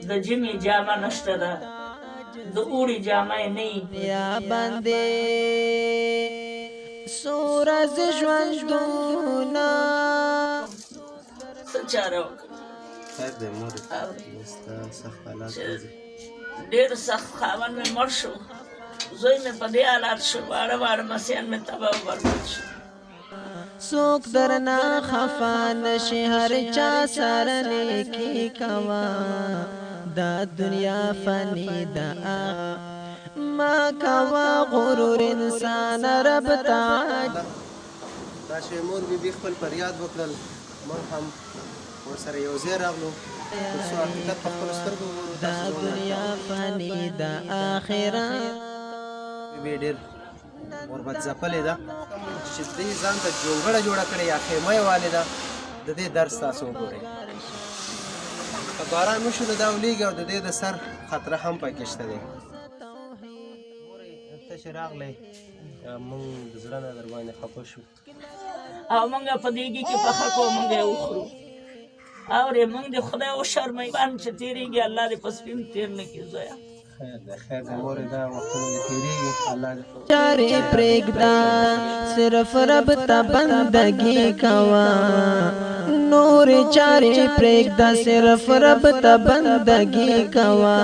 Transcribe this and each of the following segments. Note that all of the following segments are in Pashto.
د ژمي جامه نشته ده د اوړي جامه یې نه وي یا باندې سورز ژوندونه څه چاره وکړو خیر دی مورې ستا سخت حالات راځي ډېر سخت خاوند مې مړ شو زوی مې په دې حالات شو واړه واړه مسیحان مې تباه و برباد شو څوک درنا خفا نشي هر چا سره نیکي کوه دا دنیا فانی دا ما کوه غرور انسان رب تعالی دا چې مور بي خپل فریاد وکړل موږ هم ورسره یو ځای راغلو ترڅو حقیقت په خپلو سترګو وګورو دا دنیا فانی دا آخرت بي ډېر وربد ځپلې ده چې دې ځان ته جونګړه جوړه کړې یا خیمه یې والې ده د دې درس تاسو وګورئ که باران وشو نو دا ولیږي او د دې د سر خطره هم پکې شته دی ته چې راغلی موږ د زړه نه در باندې خفه شو او موږ په دېګي کې پخه کوو موږ یې وخورو اورې موږ د خدای وشرمئ باندې چې تېرېږي الله دې په سپین تېر نه کړي زویه خیر دی مورې دا وختونه دې تېرېږي الله دې چارې پرېږده صرف رب ته بندګي کوه نور چارې پرېږده صرف رب ته بندګي کوه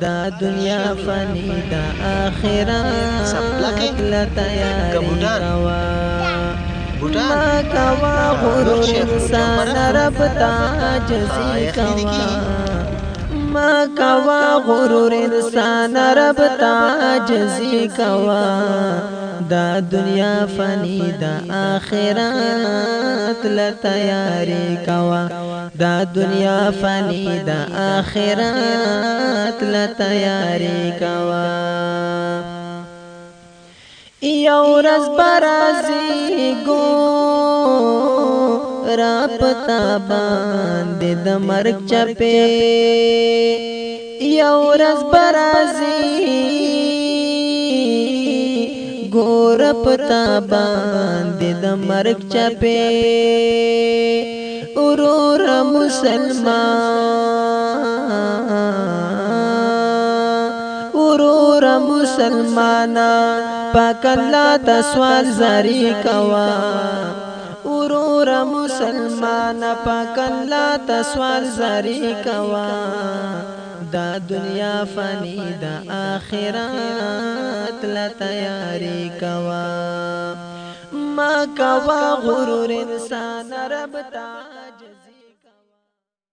دا دنیا فانی دا آخرت له تیاري کوه ما کوه غرور انسان رب ته عاجزي کوه ما کوه غرور انسان رب ته عاجزي کوه دا دنیا فانی دا آخرت له تیاري کوه دا دنیا فانی دا آخرت له تیاري کوه یو ورځ به راځي ګوره پتا باندې د مرګ چپې یو ورځ به راځي ګوره پتا باندې د مرګ چپې ورور مسلمانا پاک الله ته سوال زاری کوا ورور مسلمانا پاک الله ته سوال زاری کوا دا دنیا فانی دا آخرت له تیاری کوا ما کوا غرور انسان رب تعالی